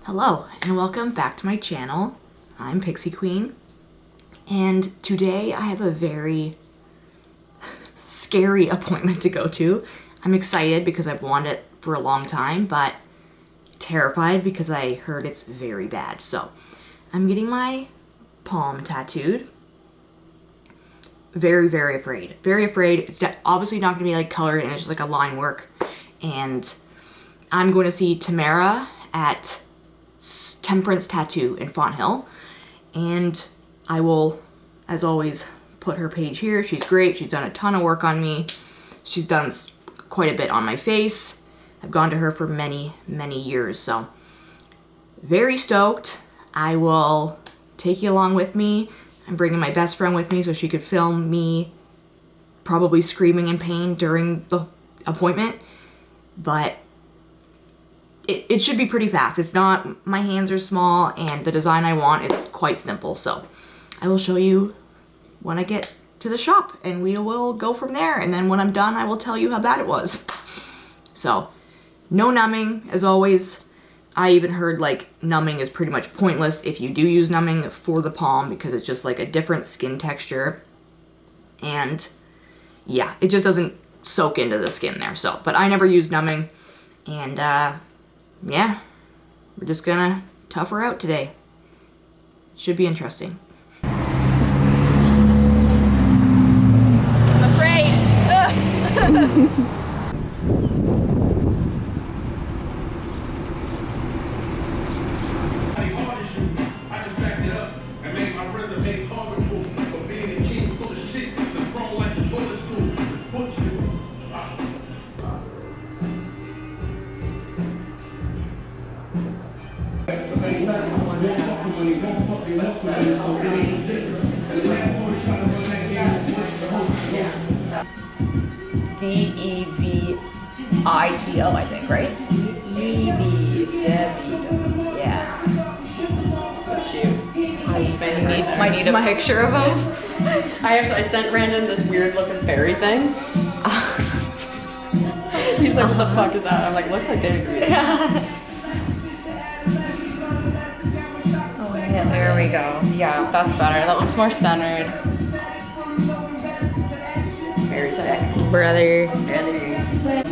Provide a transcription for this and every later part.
Hello and welcome back to my channel. I'm Piixiequeen, and today I have a very scary appointment to go to. I'm excited because I've wanted it for a long time, but terrified because I heard it's very bad. So I'm getting my palm tattooed. Very, very afraid. Very afraid. It's obviously not going to be like colored and it's just like a line work. And I'm going to see Tamara at Temperance Tattoo in Fonthill, and I will, as always, put her page here. She's great. She's done a ton of work on me. She's done quite a bit on my face. I've gone to her for many, many years, so very stoked. I will take you along with me. I'm bringing my best friend with me so she could film me probably screaming in pain during the appointment, but it should be pretty fast. It's not, my hands are small and the design I want is quite simple. So I will show you when I get to the shop and we will go from there. And then when I'm done, I will tell you how bad it was. So no numbing as always. I even heard like numbing is pretty much pointless if you do use numbing for the palm because it's just like a different skin texture. And yeah, it just doesn't soak into the skin there. So, but I never use numbing, and yeah, we're just gonna tough her out today. Should be interesting. I'm afraid. I just backed it up and made my resume target proof for being a king full of shit that's grown like the toilet stool. It's butcher. DEVITO, I think, right? Yeah. I need a picture of him. I sent Brandon this weird looking fairy thing. He's like, what the fuck is that? I'm like, looks like David Green. Oh yeah, there we go. Yeah, that's better. That looks more centered. Very sick. Brother. To it.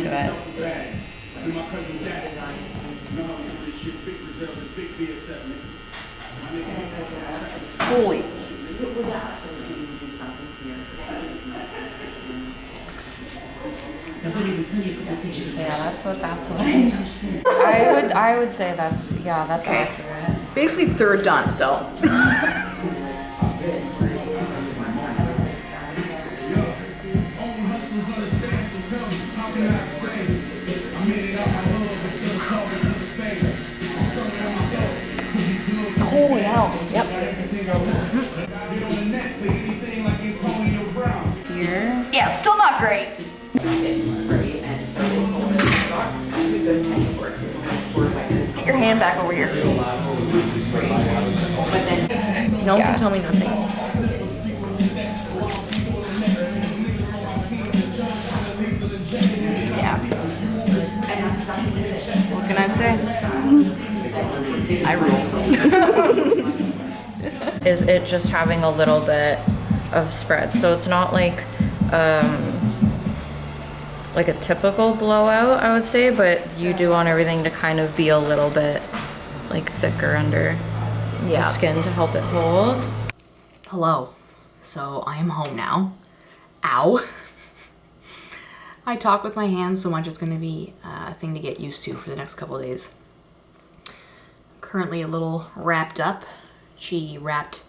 Holy. Yeah, that's what that's like. I would say that's Okay. accurate. Basically third done, so. Holy hell. Yep. Here. Yeah, still not great. Get your hand back over here. No one can tell me nothing. Yeah. What can I say? I rule. Is it just having a little bit of spread? So it's not like a typical blowout, I would say, but you do want everything to kind of be a little bit like thicker under the skin to help it hold. Hello. So I am home now. Ow. I talk with my hands so much it's going to be a thing to get used to for the next couple of days. Currently a little wrapped up. She wrapped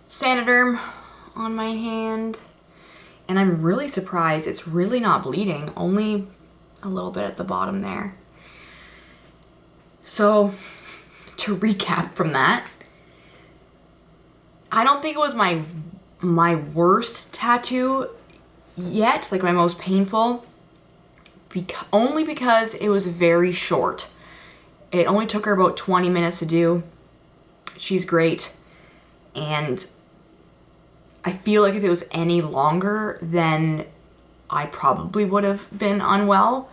Sanoderm on my hand, and I'm really surprised it's really not bleeding, only a little bit at the bottom there. So to recap from that, I don't think it was my worst tattoo yet, like my most painful, only because it was very short. It only took her about 20 minutes to do. She's great, and I feel like if it was any longer, then I probably would have been unwell.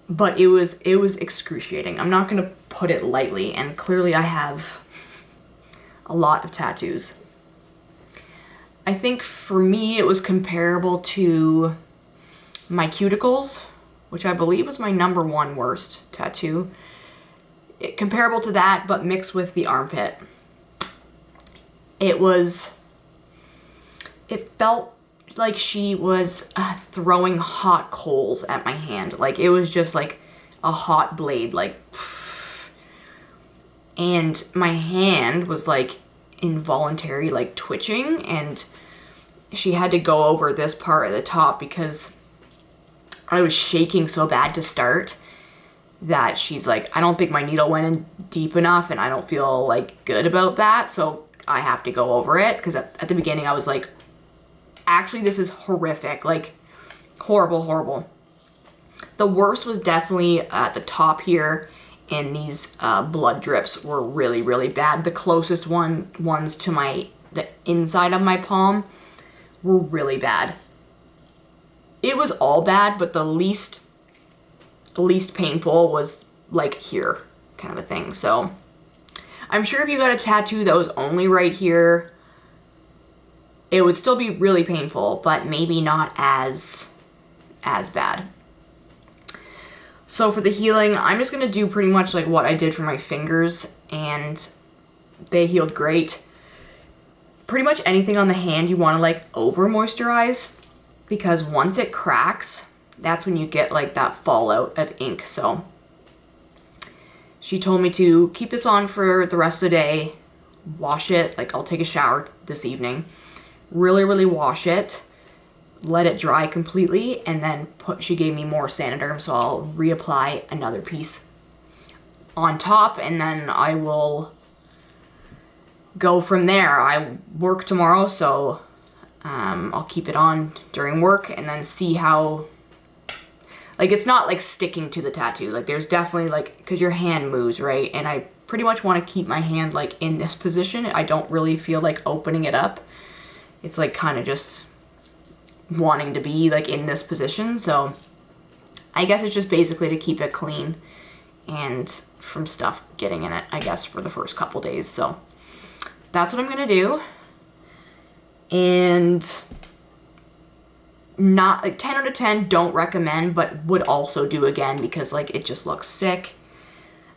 but it was excruciating. I'm not gonna put it lightly, and clearly I have a lot of tattoos. I think for me it was comparable to my cuticles, which I believe was my #1 worst tattoo. Comparable to that, but mixed with the armpit. It felt like she was throwing hot coals at my hand. Like, it was just like a hot blade, like, and my hand was like involuntary, like twitching, and she had to go over this part at the top because I was shaking so bad to start that she's like, I don't think my needle went in deep enough and I don't feel like good about that, so I have to go over it. Because at the beginning I was like, actually this is horrific, like horrible, horrible. The worst was definitely at the top here, and these blood drips were really, really bad. The closest ones to the inside of my palm were really bad. It was all bad, but the least painful was like here, kind of a thing. So I'm sure if you got a tattoo that was only right here, it would still be really painful, but maybe not as bad. So for the healing, I'm just gonna do pretty much like what I did for my fingers, and they healed great. Pretty much anything on the hand you wanna like over moisturize, because once it cracks, that's when you get like that fallout of ink. So she told me to keep this on for the rest of the day, wash it, like I'll take a shower this evening, really, really wash it, let it dry completely, and then she gave me more Saniderm, so I'll reapply another piece on top, and then I will go from there. I work tomorrow, so I'll keep it on during work and then see how, like, it's not like sticking to the tattoo. Like, there's definitely like, because your hand moves, right? And I pretty much want to keep my hand like in this position. I don't really feel like opening it up. It's like kind of just wanting to be like in this position. So I guess it's just basically to keep it clean and from stuff getting in it, I guess, for the first couple days. So that's what I'm gonna do. And not like 10 out of 10, don't recommend, but would also do again because like it just looks sick.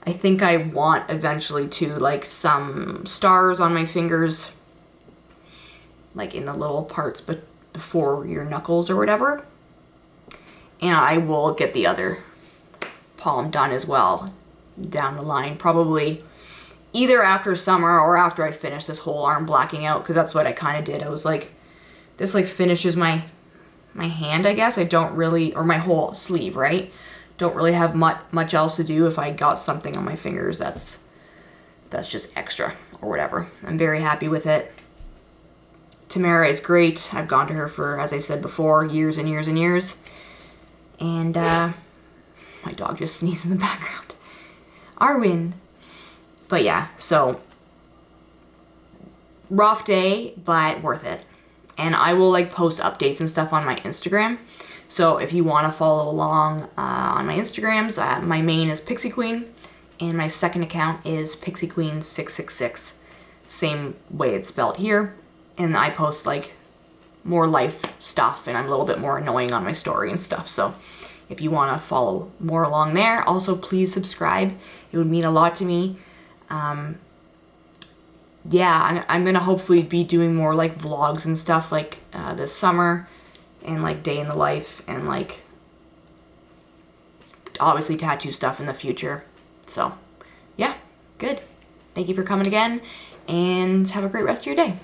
I think I want eventually to like some stars on my fingers, like in the little parts but before your knuckles or whatever. And I will get the other palm done as well down the line, probably either after summer or after I finish this whole arm blacking out, because that's what I kind of did. I was like, this like finishes my hand, I guess. I don't really, or my whole sleeve, right? Don't really have much else to do. If I got something on my fingers, that's just extra or whatever. I'm very happy with it. Tamara is great. I've gone to her for, as I said before, years and years and years. And my dog just sneezed in the background. Arwen. But yeah, so rough day, but worth it. And I will like post updates and stuff on my Instagram. So if you want to follow along on my Instagrams, my main is Piixiequeen, and my second account is Piixiequeen666. Same way it's spelled here. And I post like more life stuff, and I'm a little bit more annoying on my story and stuff. So if you want to follow more along there, also please subscribe. It would mean a lot to me. Yeah, I'm gonna hopefully be doing more like vlogs and stuff like this summer, and like day in the life, and like obviously tattoo stuff in the future. So yeah, good. Thank you for coming again, and have a great rest of your day.